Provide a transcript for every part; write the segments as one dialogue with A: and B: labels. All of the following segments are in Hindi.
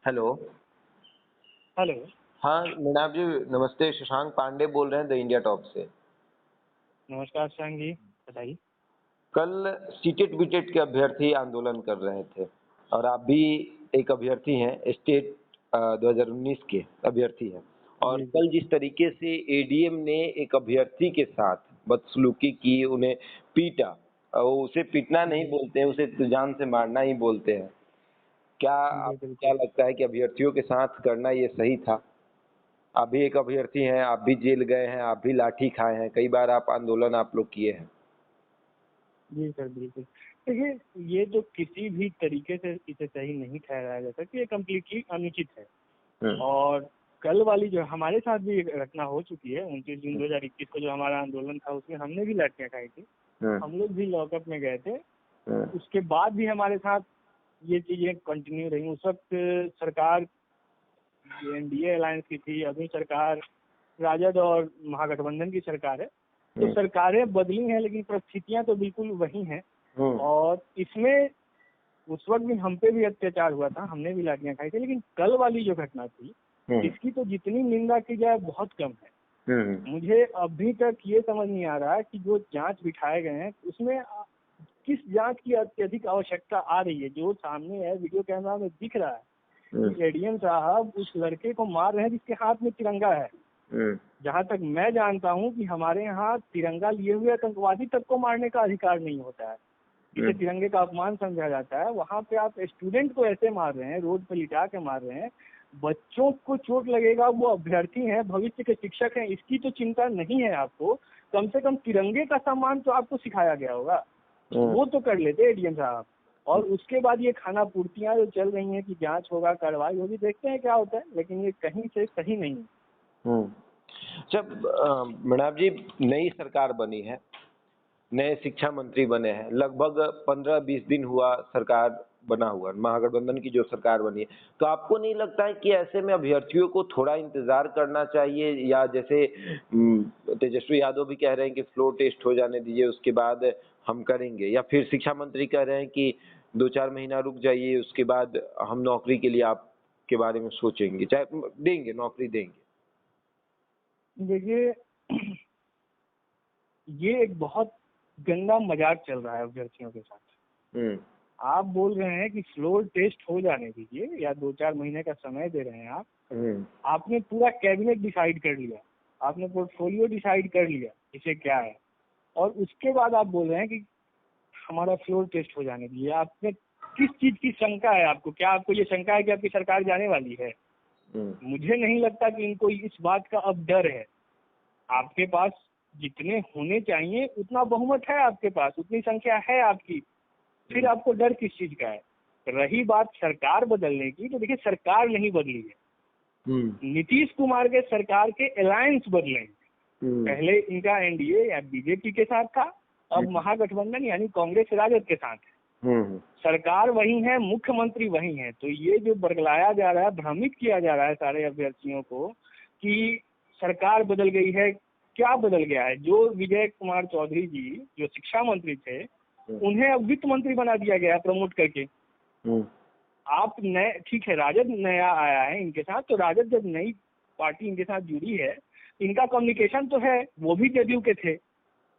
A: हेलो।
B: हेलो।
A: हाँ, मृणाल जी नमस्ते, शशांक पांडे बोल रहे हैं द इंडिया टॉप से।
B: नमस्कार शशांक जी, बताइए।
A: कल सीटेट बीटेट के अभ्यर्थी आंदोलन कर रहे थे और आप भी एक अभ्यर्थी हैं, स्टेट 2019 के अभ्यर्थी हैं। और
B: जी,
A: कल
B: जी।
A: जिस तरीके से एडीएम ने एक अभ्यर्थी के साथ बदसलूकी की, उन्हें पीटा, उसे पीटना नहीं
B: जी,
A: बोलते हैं, उसे तो जान से मारना ही बोलते हैं। क्या
B: जी,
A: आपको क्या
B: बिल्कुल।
A: लगता है कि अभ्यर्थियों के साथ करना ये सही था? आप भी एक अभ्यर्थी हैं, आप भी जेल गए हैं, आप भी लाठी खाए हैं, कई बार आप आंदोलन आप लोग किए हैं।
B: जी सर, बिल्कुल। देखिए, ये जो किसी भी तरीके से इसे सही नहीं ठहराया जा सकता, ये कम्प्लीटली अनुचित है।
A: हम्म,
B: और कल वाली जो हमारे साथ भी एक घटना हो चुकी है, 29 जून
A: हम्म,
B: 2021 को जो हमारा आंदोलन था, उसमें हमने भी लाठियाँ खाई थी।
A: हम्म,
B: हम लोग भी लॉकअप में गए थे।
A: हम्म,
B: उसके बाद भी हमारे साथ ये चीज़ें कंटिन्यू रही। उस वक्त सरकार एनडीए अलायंस की थी, अभी सरकार राजद और महागठबंधन की सरकार है। तो
A: हम्म,
B: सरकारें बदली हैं, लेकिन परिस्थितियां तो बिल्कुल वही हैं।
A: हम्म,
B: और इसमें उस वक्त भी हम पे भी अत्याचार हुआ था, हमने भी लाठियां खाई थी। लेकिन कल वाली जो घटना थी,
A: हम्म,
B: इसकी तो जितनी निंदा की जाए बहुत कम है।
A: हम्म,
B: मुझे अभी तक ये समझ नहीं आ रहा कि जो जांच बिठाए गए हैं उसमें किस जांच की अत्यधिक आवश्यकता आ रही है। जो सामने है, वीडियो कैमरा में दिख रहा है
A: हम्म,
B: कि एडीएम साहब उस लड़के को मार रहे हैं जिसके हाथ में तिरंगा है।
A: हम्म,
B: जहाँ तक मैं जानता हूँ कि हमारे यहाँ तिरंगा लिए हुए आतंकवादी तक को मारने का अधिकार नहीं होता है। इसे
A: हम्म,
B: तिरंगे का अपमान समझा जाता है। वहाँ पे आप स्टूडेंट को ऐसे मार रहे हैं, रोड पे लिटा के मार रहे हैं। बच्चों को चोट लगेगा, वो अभ्यर्थी हैं, भविष्य के शिक्षक हैं, इसकी तो चिंता नहीं है आपको। कम से कम तिरंगे का सम्मान तो आपको सिखाया गया होगा,
A: हम्म,
B: वो तो कर लेते एडीएम साहब। और उसके बाद ये खाना पूर्तियाँ जो चल रही हैं कि जांच होगा, कार्रवाई होगी, देखते हैं क्या होता है। लेकिन ये कहीं से सही नहीं है।
A: हम्म। जब मृणाल जी नई सरकार बनी है, नए शिक्षा मंत्री बने हैं, लगभग 15-20 दिन हुआ सरकार बना हुआ, महागठबंधन की जो सरकार बनी है, तो आपको नहीं लगता है कि ऐसे में अभ्यर्थियों को थोड़ा इंतजार करना चाहिए? या जैसे तेजस्वी यादव भी कह रहे हैं कि फ्लोर टेस्ट हो जाने दीजिए, उसके बाद हम करेंगे, या फिर शिक्षा मंत्री कह रहे हैं कि 2-4 महीना रुक जाइए, उसके बाद हम नौकरी के लिए आपके बारे में सोचेंगे, चाहे देंगे, नौकरी देंगे।
B: देखिए, ये एक बहुत गंदा मजाक चल रहा है अभ्यर्थियों के साथ।
A: हम्म,
B: आप बोल रहे हैं कि फ्लोर टेस्ट हो जाने दीजिए, या 2-4 महीने का समय दे रहे हैं आप।
A: हम्म,
B: आपने पूरा कैबिनेट डिसाइड कर लिया, आपने पोर्टफोलियो डिसाइड कर लिया इसे क्या है, और उसके बाद आप बोल रहे हैं कि हमारा फ्लोर टेस्ट हो जाने दीजिए। आपने किस चीज की शंका है आपको? क्या आपको ये शंका है कि आपकी सरकार जाने वाली है?
A: हम्म,
B: मुझे नहीं लगता कि इनको इस बात का अब डर है। आपके पास जितने होने चाहिए उतना बहुमत है, आपके पास उतनी संख्या है आपकी। फिर आपको डर किस चीज का है? रही बात सरकार बदलने की, तो देखिए, सरकार नहीं बदली है।
A: हम्म,
B: नीतीश कुमार के सरकार के अलायंस बदले हैं।
A: हम्म,
B: पहले इनका एनडीए या बीजेपी के साथ था, अब महागठबंधन यानी कांग्रेस राजद के साथ है।
A: हम्म,
B: सरकार वही है, मुख्यमंत्री वही है। तो ये जो बरगलाया जा रहा है, भ्रमित किया जा रहा है सारे अभ्यर्थियों को कि सरकार बदल गई है, क्या बदल गया है? जो विजय कुमार चौधरी जी जो शिक्षा मंत्री थे,
A: हम्म,
B: उन्हें अब वित्त मंत्री बना दिया गया प्रमोट करके।
A: हम्म,
B: आप नए, ठीक है, राजद नया आया है इनके साथ, तो राजद जब नई पार्टी इनके साथ जुड़ी है, इनका कम्युनिकेशन तो है, वो भी जदयू के थे,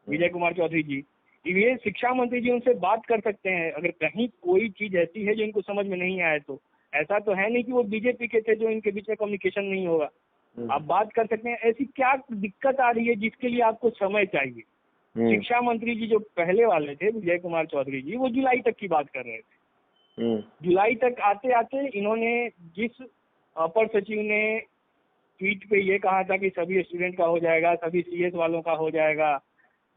B: विजय कुमार चौधरी जी। ये शिक्षा मंत्री जी उनसे बात कर सकते हैं अगर कहीं कोई चीज ऐसी है जो इनको समझ में नहीं आए तो। ऐसा तो है नहीं कि वो बीजेपी के थे जो इनके बीच में कम्युनिकेशन नहीं होगा। आप बात कर सकते हैं। ऐसी क्या दिक्कत आ रही है जिसके लिए आपको समय चाहिए?
A: हम्म,
B: शिक्षा मंत्री जी जो पहले वाले थे, विजय कुमार चौधरी जी, वो जुलाई तक की बात कर रहे थे।
A: हम्म,
B: जुलाई तक आते आते इन्होंने, जिस अपर सचिव ने ट्वीट पे ये कहा था कि सभी स्टूडेंट का हो जाएगा, सभी सीएस वालों का हो जाएगा,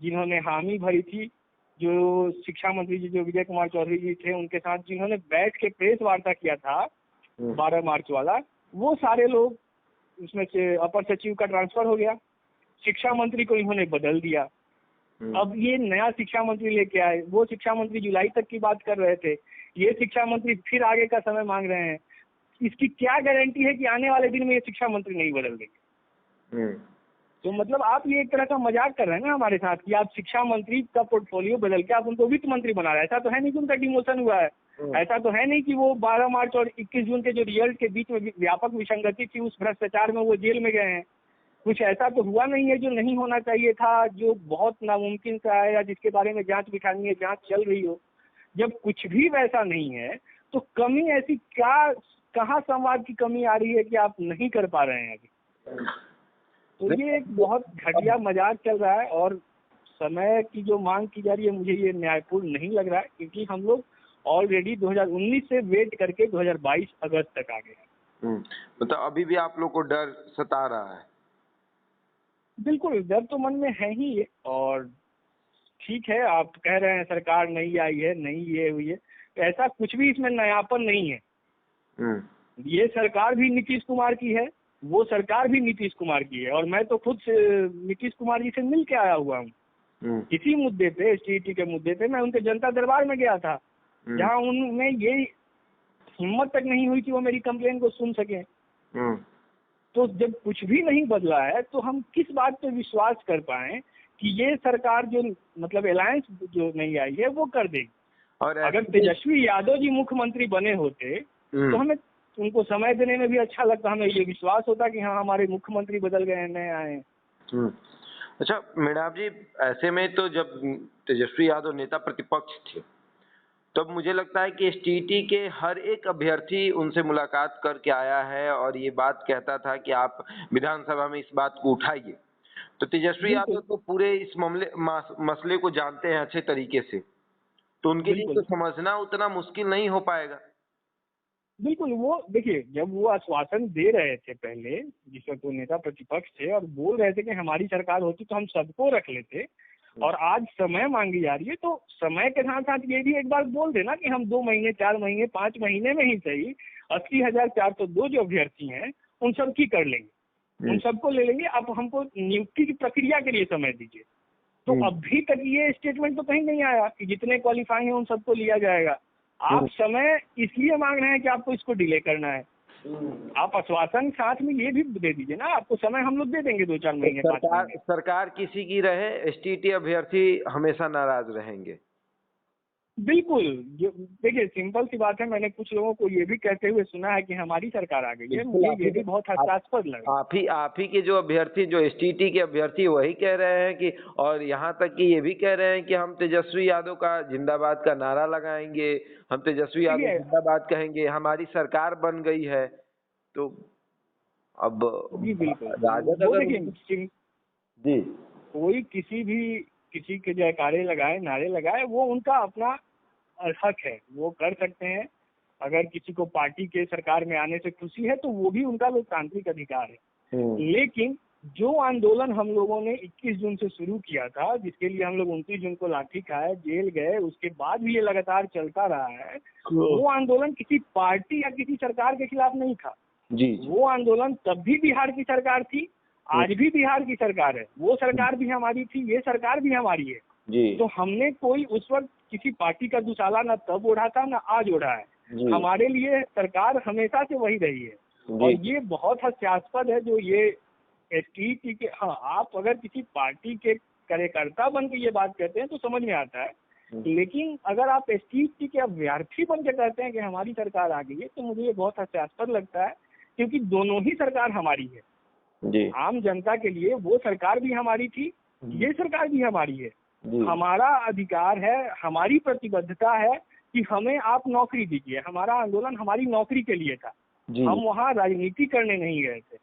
B: जिन्होंने हामी भरी थी, जो शिक्षा मंत्री जी जो विजय कुमार चौधरी जी थे उनके साथ जिन्होंने बैठ के प्रेस वार्ता किया था 12 मार्च वाला, वो सारे लोग, उसमें से अपर सचिव का ट्रांसफर हो गया, शिक्षा मंत्री को इन्होंने बदल दिया। अब ये नया शिक्षा मंत्री लेके आए, वो शिक्षा मंत्री जुलाई तक की बात कर रहे थे, ये शिक्षा मंत्री फिर आगे का समय मांग रहे हैं। इसकी क्या गारंटी है कि आने वाले दिन में ये शिक्षा मंत्री नहीं बदल देंगे?
A: हम्म,
B: तो मतलब आप ये एक तरह का मजाक कर रहे हैं ना हमारे साथ कि आप शिक्षा मंत्री का पोर्टफोलियो बदल के आप उनको वित्त मंत्री बना रहे हैं। ऐसा तो है नहीं कि उनका डिमोशन हुआ है। ऐसा तो है नहीं कि वो 12 मार्च और 21 जून के जो रिजल्ट के बीच में व्यापक विसंगति थी, उस भ्रष्टाचार में वो जेल में गए हैं। कुछ ऐसा तो हुआ नहीं है जो नहीं होना चाहिए था, जो बहुत नामुमकिन सा है या जिसके बारे में जांच बिठानी है, जांच चल रही हो। जब कुछ भी वैसा नहीं है तो कमी ऐसी क्या, कहाँ संवाद की कमी आ रही है कि आप नहीं कर पा रहे हैं अभी? तो ये एक बहुत घटिया मजाक चल रहा है और समय की जो मांग की जा रही है, मुझे ये न्यायपूर्ण नहीं लग रहा है, क्योंकि हम लोग ऑलरेडी 2019 से वेट करके 2022 अगस्त तक आ गए हैं।
A: मतलब अभी भी आप लोग को डर सता रहा है?
B: बिल्कुल, डर तो मन में है ही। और ठीक है, आप कह रहे हैं सरकार नई आई है, नई ये हुई है, तो ऐसा कुछ भी इसमें नयापन नहीं है। ये सरकार भी नीतीश कुमार की है, वो सरकार भी नीतीश कुमार की है, और मैं तो खुद नीतीश कुमार जी से मिल के आया हुआ हूँ। इसी मुद्दे पे, एसटीईटी के मुद्दे पे मैं उनके जनता दरबार में गया था, जहाँ उनमें ये हिम्मत तक नहीं हुई कि वो मेरी कंप्लेन को सुन सके। तो जब कुछ भी नहीं बदला है तो हम किस बात पे विश्वास कर पाए कि ये सरकार जो मतलब अलायंस जो नहीं आई है वो कर देगी। और अगर तेजस्वी यादव जी मुख्यमंत्री बने होते तो हमें उनको समय देने में भी अच्छा लगता, हमें ये विश्वास होता कि हाँ हमारे मुख्यमंत्री बदल गए हैं, नए आए हैं।
A: अच्छा मृणाल जी, ऐसे में तो जब तेजस्वी यादव नेता प्रतिपक्ष थे तब मुझे लगता है कि एसटीईटी के हर एक अभ्यर्थी उनसे मुलाकात करके आया है और ये बात कहता था कि आप विधानसभा में इस बात को उठाइए। तो तेजस्वी यादव तो पूरे इस मसले को जानते हैं अच्छे तरीके से, तो उनके लिए तो समझना उतना मुश्किल नहीं हो पाएगा।
B: बिल्कुल, वो देखिए, जब वो आश्वासन दे रहे थे पहले, जिस वक्त वो नेता प्रतिपक्ष थे और बोल रहे थे कि हमारी सरकार होती तो हम सबको रख लेते, और आज समय मांगी जा रही है, तो समय के साथ साथ ये भी एक बार बोल देना कि हम 2 महीने, 4 महीने, 5 महीने में ही सही 80,402 जो अभ्यर्थी हैं उन सब की कर लेंगे, उन सबको ले लेंगे। अब हमको नियुक्ति की प्रक्रिया के लिए समय दीजिए। तो अभी तक ये स्टेटमेंट तो कहीं नहीं आया कि जितने क्वालिफाई हैं उन सबको लिया जाएगा। आप समय इसलिए मांग रहे हैं कि आपको इसको डिले करना है। आप आश्वासन साथ में ये भी दे दीजिए ना, आपको समय हम लोग दे देंगे 2-4 महीने, 5 महीने।
A: सरकार किसी की रहे, एसटीईटी अभ्यर्थी हमेशा नाराज रहेंगे।
B: बिल्कुल, देखिए सिंपल सी बात है, मैंने कुछ लोगों को ये भी कहते हुए सुना है कि हमारी सरकार आ गई है, मुझे ये भी बहुत हास्यास्पद लगा।
A: आप ही के जो अभ्यर्थी, जो एसटीईटी के अभ्यर्थी, वही कह रहे हैं कि, और यहाँ तक कि ये भी कह रहे हैं कि हम तेजस्वी यादव का जिंदाबाद का नारा लगाएंगे, हम तेजस्वी यादव जिंदाबाद कहेंगे, हमारी सरकार बन गई है। तो अब
B: जी बिल्कुल,
A: राजद
B: वो देखिए जी, कोई किसी के जयकारे लगाए, नारे लगाए, वो उनका अपना हक है, वो कर सकते हैं। अगर किसी को पार्टी के सरकार में आने से खुशी है तो वो भी उनका लोकतांत्रिक अधिकार है। लेकिन जो आंदोलन हम लोगों ने 21 जून से शुरू किया था, जिसके लिए हम लोग 29 जून को लाठी खाए, जेल गए, उसके बाद भी ये लगातार चलता रहा है, वो आंदोलन किसी पार्टी या किसी सरकार के खिलाफ नहीं था। जी। वो आंदोलन तब भी बिहार की सरकार थी, आज भी बिहार की सरकार है, वो सरकार भी हमारी थी, ये सरकार भी हमारी है। जी। तो हमने कोई उस वक्त किसी पार्टी का दुशाला ना तब ओढ़ा था ना आज ओढ़ा है। हमारे लिए सरकार हमेशा से वही रही है। और ये बहुत हास्यास्पद है जो ये एसटीईटी के, हाँ आप अगर किसी पार्टी के कार्यकर्ता बन के ये बात कहते हैं तो समझ में आता है, लेकिन अगर आप एसटीईटी के अभ्यर्थी बन के कहते हैं कि हमारी सरकार आ गई है, तो मुझे ये बहुत हास्यास्पद लगता है, क्योंकि दोनों ही सरकार हमारी है। जी। आम जनता के लिए वो सरकार भी हमारी थी, ये सरकार भी हमारी है। हमारा अधिकार है, हमारी प्रतिबद्धता है कि हमें आप नौकरी दीजिए। हमारा आंदोलन हमारी नौकरी के लिए था, हम वहाँ राजनीति करने नहीं गए थे।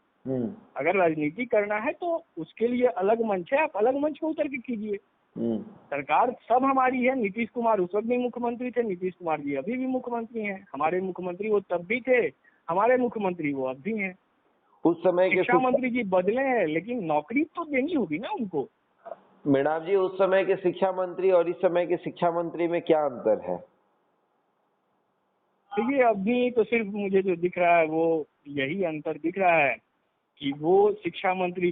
B: अगर राजनीति करना है तो उसके लिए अलग मंच है, आप अलग मंच पर उतर के कीजिए। सरकार सब हमारी है। नीतीश कुमार उस वक्त भी मुख्यमंत्री थे, नीतीश कुमार जी अभी भी मुख्यमंत्री हैं। हमारे मुख्यमंत्री वो तब भी थे, हमारे मुख्यमंत्री वो अब भी हैं।
A: उस समय के
B: शिक्षा मंत्री जी बदले हैं, लेकिन नौकरी तो देनी होगी ना उनको।
A: मृणाल जी, उस समय के शिक्षा मंत्री और इस समय के शिक्षा मंत्री में क्या अंतर है?
B: देखिए, अभी तो सिर्फ मुझे जो दिख रहा है वो यही अंतर दिख रहा है कि वो शिक्षा मंत्री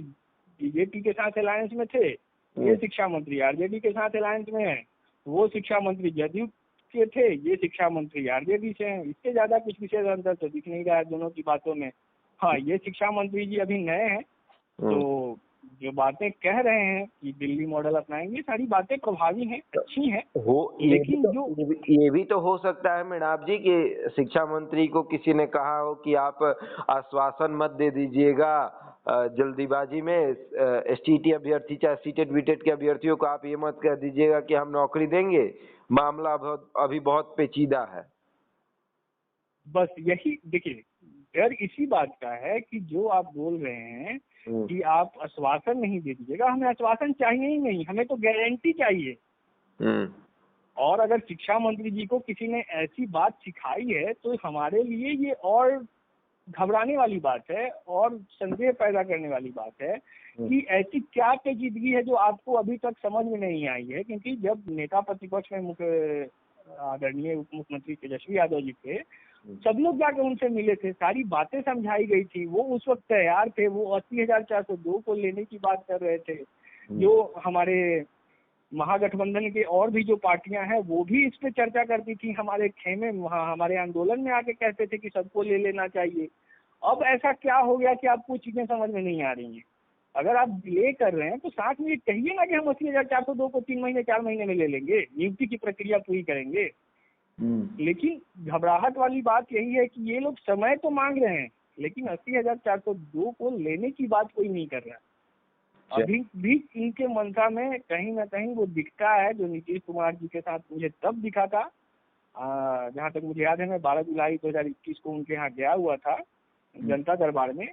B: बीजेपी के साथ अलायंस में थे, ये शिक्षा मंत्री आरजेडी के साथ अलायंस में है। वो शिक्षा मंत्री जदयू के थे, ये शिक्षा मंत्री आरजेडी से हैं। इससे ज्यादा कुछ विशेष अंतर तो दिख नहीं रहा है दोनों की बातों में। हाँ, ये शिक्षा मंत्री जी अभी नए हैं, तो जो बातें कह रहे हैं कि दिल्ली मॉडल अपनाएंगे, सारी बातें प्रभावी हैं, अच्छी हैं,
A: हो
B: लेकिन जो
A: ये भी तो हो सकता है मृणाल जी कि शिक्षा मंत्री को किसी ने कहा हो कि आप आश्वासन मत दे दीजिएगा जल्दीबाजी में एसटीटी अभ्यर्थी चाहे सीटेट बीटेट के अभ्यर्थियों को आप ये मत कह दीजिएगा कि हम नौकरी देंगे, मामला अभी बहुत पेचीदा है।
B: बस यही देखिए, डर इसी बात का है कि जो आप बोल रहे हैं कि आप आश्वासन नहीं दे दीजिएगा, हमें आश्वासन चाहिए ही नहीं, हमें तो गारंटी चाहिए। और अगर शिक्षा मंत्री जी को किसी ने ऐसी बात सिखाई है तो हमारे लिए ये और घबराने वाली बात है और संदेह पैदा करने वाली बात है कि ऐसी क्या पेचीदगी है जो आपको अभी तक समझ में नहीं आई है। क्योंकि जब नेता प्रतिपक्ष में मुख्य आदरणीय उप मुख्यमंत्री तेजस्वी यादव जी थे, सब लोग जाकर उनसे मिले थे, सारी बातें समझाई गई थी, वो उस वक्त तैयार थे, वो 80,402 को लेने की बात कर रहे थे। जो हमारे महागठबंधन के और भी जो पार्टियां हैं वो भी इस पे चर्चा करती थी, हमारे खेमे हमारे आंदोलन में आके कहते थे कि सबको ले लेना चाहिए। अब ऐसा क्या हो गया कि आपको चीजें समझ में नहीं आ रही हैं? अगर आप डिले कर रहे हैं तो साथ में ये कहिए ना कि हम 80,402 को 3 महीने 4 महीने में ले लेंगे, नियुक्ति की प्रक्रिया पूरी करेंगे। लेकिन घबराहट वाली बात यही है कि ये लोग समय तो मांग रहे हैं, लेकिन 80,402 को लेने की बात कोई नहीं कर रहा। अभी भी इनके मंशा में कहीं ना कहीं वो दिखता है जो नीतीश कुमार जी के साथ मुझे तब दिखा था। जहाँ तक मुझे याद है, मैं 12 जुलाई 2021 को उनके यहाँ गया हुआ था जनता दरबार में,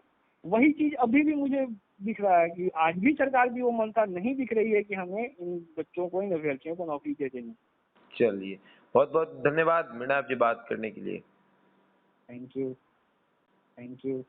B: वही चीज अभी भी मुझे दिख रहा है कि आज भी सरकार की वो मंशा नहीं दिख रही है कि हमें इन बच्चों को, इन अभ्यर्थियों को नौकरी दे देनी।
A: चलिए, बहुत बहुत धन्यवाद मृणाल जी बात करने के लिए।
B: Thank you. Thank you.